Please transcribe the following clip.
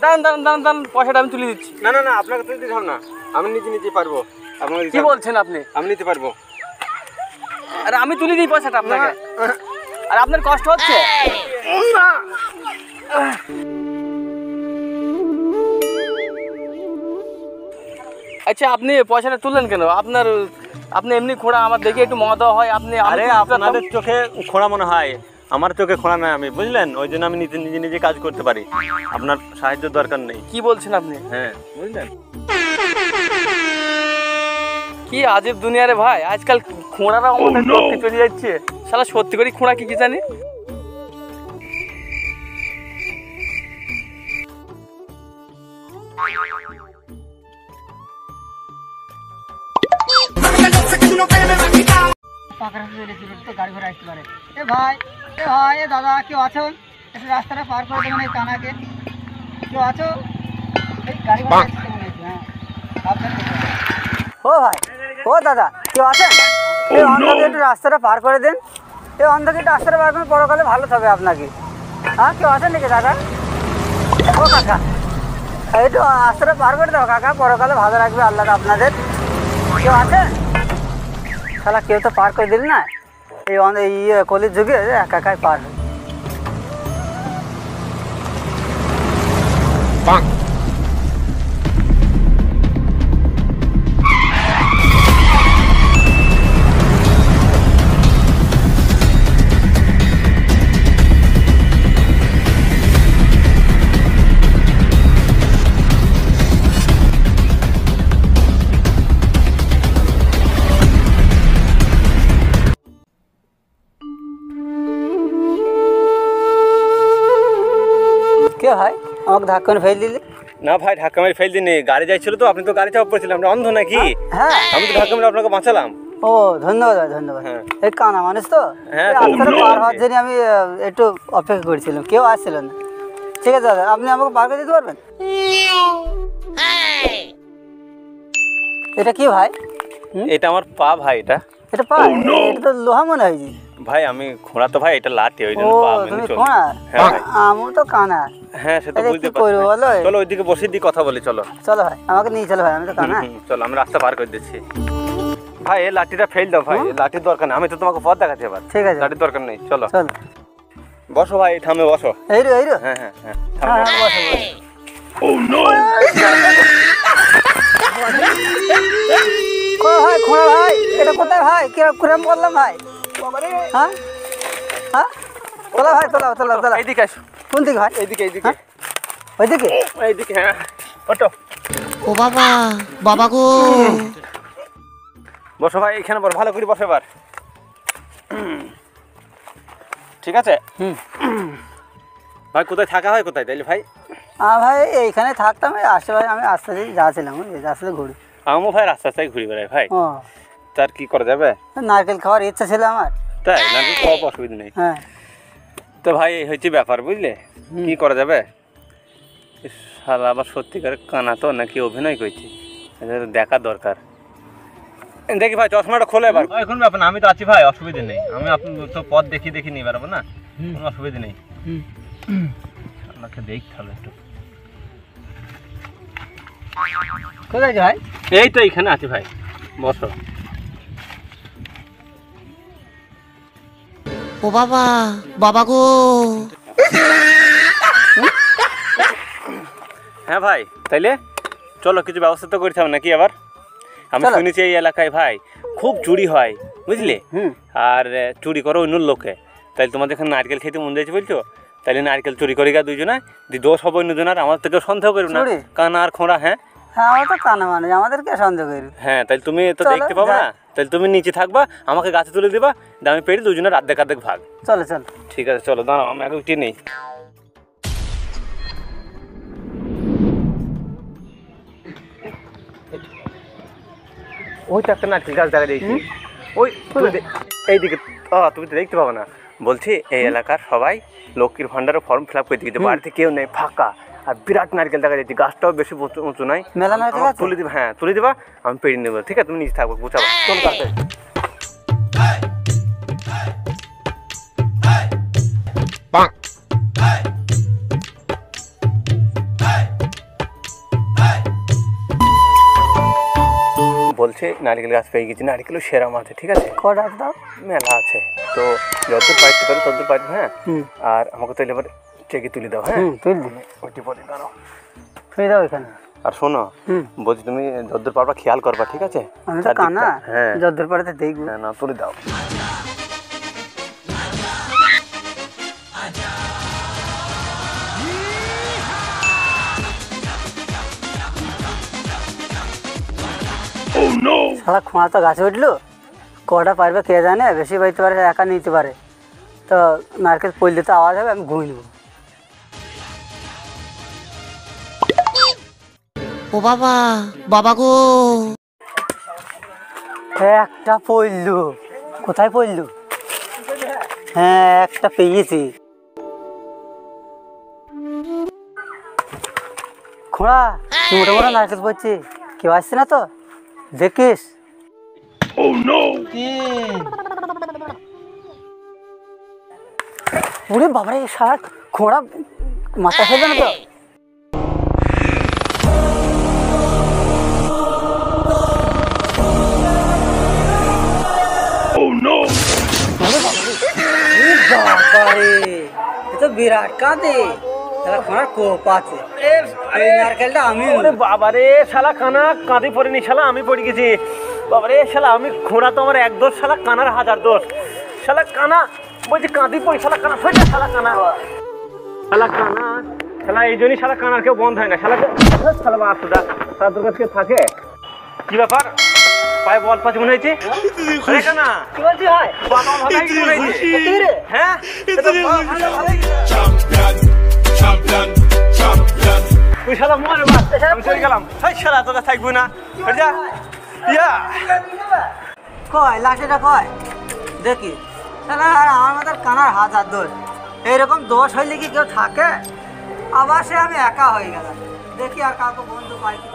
দাঁড়ান দাঁড়ান দাঁড়ান দাঁড়ান, পয়সাটা আমি তুলে দিচ্ছি। না না না, আপনাকে তুলে দিতে হবে না, আমি নিজে পারবো। আপনাকে কি বলছেন আপনি? আমি নিতে পারবো। আরে আমি তুলে দিই পয়সাটা আপনাকে। আর আপনার কষ্ট হচ্ছে? আচ্ছা আপনি পয়সাটা তুললেন কেন? আপনি এমনি খোঁড়া, আমার দেখে একটু মজা হয়। আরে আপনাদের চোখে খোঁড়া মনে হয়, আমার চোখে খোঁড়া নয় আমি, বুঝলেন? ওই জন্য আমি নিজে কাজ করতে পারি, আপনার সাহায্য দরকার নেই। কি বলছেন আপনি? হ্যাঁ বুঝলেন? কি আজব দুনিয়া রে ভাই, আজকাল খোঁড়ারা আমাদের টপকে চলে যাচ্ছে। শালা সত্যি করে খোঁড়া কি জানি। গাড়ি ঘোড়া আসতে পারে। এ ভাই এ দাদা, কেউ আছো? একটু রাস্তাটা পার করে দেবেন এই কানাকে। কেউ আছো? এই গাড়ি ঘোড়া আসতে মনে হচ্ছে। ও ভাই, ও দাদা, কেউ আছেন? এই অন্ধকে একটু রাস্তাটা পার করে দেন। এই অন্ধকে একটু রাস্তাটা পার করে, পরকালে ভালো থাকবে আপনাকে। হ্যাঁ, কেউ আছেন নাকি দাদা? ও কাকা, একটু রাস্তাটা পার করে দাও কাকা, পরকালে ভালো রাখবে আল্লাহ আপনাদের। কেউ আছেন? শালা কেউ তো পার করে দিল না, এই কলির যুগে একা একাই পার হয়। কে ভাই আমাকে ধাক্কা ফেল দিলি? না ভাই, ধাক্কা মেরে ফেল দিনি, গাড়ি যাইছিল তো, আপনি তো গাড়ি চাপ পড়েছিলেন। আমরা অন্ধ নাকি? হ্যাঁ, আমি তো ধাক্কা মেরে আপনাকে বাঁচালাম। ও ধন্যবাদ ভাই, ধন্যবাদ। হ্যাঁ। এই কানা মানুষ তো, হ্যাঁ, রাস্তাটা পার হওয়ার জন্য আমি একটু অপেক্ষা করছিলাম, কেউ আসছিল না। ঠিক আছে দাদা, আপনি আমাকে পার করে দিতে পারবেন? এটা কি ভাই? এটা আমার পা ভাই। এটা পা? এটা তো লোহা মনে হয়। ভাই আমি খোঁড়া তো ভাই, এটা লাঠি, ওই জন্য পা মেনে চলে। হ্যাঁ, আমি তো কানা। হ্যাঁ সে তো বুঝতে পারছি। চলো ওইদিকে বসে দিয়ে কথা বলি, চলো। চলো ভাই, আমাকে নিয়ে চলো ভাই, আমি তো কানা। চলো আমি রাস্তা পার করে দিচ্ছি। ভাই এই লাঠিটা ফেল দাও ভাই, লাঠির দরকার নেই, আমি তো তোমাকে পথ দেখাচ্ছি এবার। ঠিক আছে, লাঠির দরকার নেই, চলো চলো। বসো ভাই, থামে বসো। এই রে, এই রে। হ্যাঁ হ্যাঁ হ্যাঁ, হ্যাঁ, বসো বসো। ও নো! ভাই খোঁড়া ভাই, এটা কোথায় ভাই? কিরম করলাম ভাই? হ্যাঁ হ্যাঁ, তোলা ভাই, তোলা তোলা তোলা। এইদিকে আসো। কোন দিকে ভাই? এইদিকে এইদিকে ওইদিকে? এইদিকে, হ্যাঁ ওটো। ও বাবা, বাবা গো। বসো ভাই, এখানে বসো, ভালো করে বসো এবার। ঠিক আছে। ভাই কোথায় থাকা হয়, কোথায় তাইলে ভাই? ভাই এইখানে থাকতাম, আশেপাশে আমি আস্তে যাচ্ছিলাম, রাস্তাতে ঘুরি। আমও ভাই রাস্তা রাস্তায় ঘুরি বেড়াই ভাই। ও, তার কি করা যাবে? নারকেল খাওয়ার ইচ্ছা ছিল আমার। তাই নারকেল খাওয়া অসুবিধা নেই। হ্যাঁ তো ভাই এই হচ্ছে ব্যাপার, বুঝলে? কি করা যাবে? শালা আবার সত্যিকার কানা তো নাকি অভিনয় করছি, দেখা দরকার। দেখি ভাই চশমাটা খোলে এবার। এখন ব্যাপার না, আমি তো আছি ভাই, অসুবিধা নেই। আমি আপনি তো পথ দেখি নিয়ে বেড়াবো না, কোনো অসুবিধা নেই। আপনাকে দেখতে হবে একটু। কোথায় ভাই? এই তো এইখানে আছি ভাই, বসো। ও বাবা, বাবা গো। হ্যাঁ ভাই, তাইলে চলো কিছু ব্যবস্থা তো করতে হবে নাকি আবার? আমি শুনেছি এই এলাকায় ভাই খুব চুরি হয়, বুঝলে? আর চুরি করো অন্য লোকে। তাইলে তোমাদের এখানে নারকেল খেতে মন যাচ্ছে বলছো, তাইলে নারকেল চুরি করে গা দুজনে, দোষ হবে অন্যজনের, আমার থেকে সন্দেহ করো না। কানা আর খোঁড়া। হ্যাঁ আমরা তো কানা মানুষ, আমাদেরকে সন্দেহ করি। হ্যাঁ, তাইলে তুমি তো দেখতে পাবো না, তাহলে তুমি নিচে থাকবা, আমাকে গাছে তুলে দিবা, দামি পেড়ে দুজনের আর্ধেক ভাগ। চলো চলো। ঠিক আছে চলো, দাঁড়াও আমি আগে উঠে নেই। ওই তো একটা নারকেল গাছ দেখা দিয়েছি, ওই এইদিকে। তুমি তো দেখতে পাবো না। বলছি এই এলাকার সবাই লক্ষ্মীর ভান্ডারের ফর্ম ফিল আপ করে দিয়েছে, বাড়িতে কেউ নেই, ফাঁকা, আর বিরাট নারকেল দেখা যাচ্ছে, গাছটাও বেশি উঁচু নাই। মেলা নারকেল তুলে দিবা? হ্যাঁ তুলে দিবা, আমি পেড়ে নেবো। ঠিক আছে, তুমি নিচে থাকবো, বুঝাবো। চল তাড়াতাড়ি। হচ্ছে নারকেল গাছ পেয়ে গেছি, নারকেলও সেরাম আছে, ঠিক আছে? কটা দাও। মেলা আছে, তো যতদূর পাইতে পারো ততদূর পাইতে, হ্যাঁ। হুম আর আমাকে তাহলে এবার চেকে তুলে দাও, হ্যাঁ। তুই দিলে ওইটি পরে দাঁড়াও। তুই দাও এখানে। আর শোনো, হুম বলছি তুমি যতদূর পারবা খেয়াল করবা, ঠিক আছে? আমি তো কানা, হ্যাঁ যদ্দূর পাড়াতে দেখবো। হ্যাঁ, না তুলে দাও। শালা খোঁড়া তো গাছে উঠলো, কটা পারবে কে জানে, বেশি পাইতে পারে একা নিতে পারে, তো নারকেল পড়লে তো আওয়াজ হবে, আমি ঘুমিয়ে নেবো। ও বাবা, বাবা গো। একটা পড়লো, কোথায় পড়লো? হ্যাঁ একটা পেয়েছি। খোঁড়া মোটা মোটা নারকেল পড়ছে, কেউ আসছে না তো, দেখিস। ওরে বাবারে, সারা খোঁড়া মাথা খেয়ে না তো। বিরাট কাঁদে, খোঁড়ার কোপ আছে। এই নারকেলটা আমি বাবারে শালা কানা কাঁদি পড়িনি, শালা আমি পড়ে গেছি। বাবারে শালা আমি খোঁড়া তো আমার এক দোষ, শালা কানার হাজার দোষ। শালা কানা বলছি কাঁদি পড়ি, শালা কানা সোজা, শালা কানা শালা কানা শালা এই জন্যই শালা কানার কেউ বন্ধ হয় না। শালা শালা বাসুদা শালা তোর কাছে থাকে। কি ব্যাপার, পায়ে বল পাচ্ছে মনে হয়েছে? কানা কি বলছি হয় বাবা ভালোই কি মনে হয়েছে? হ্যাঁ তুই শালা মরে বাস, আমি চলে গেলাম। হাই শালা তোরা থাকবো না, যা। ইয়া কয় লাঠিটা কয় দেখি, তাহলে আর আমার মতো কানার হাজার দোষ। এইরকম দোষ হইলে কি কেউ থাকে? আবার সে আমি একা হয়ে গেলাম, দেখি আর কাউকে বন্ধু পাই কি।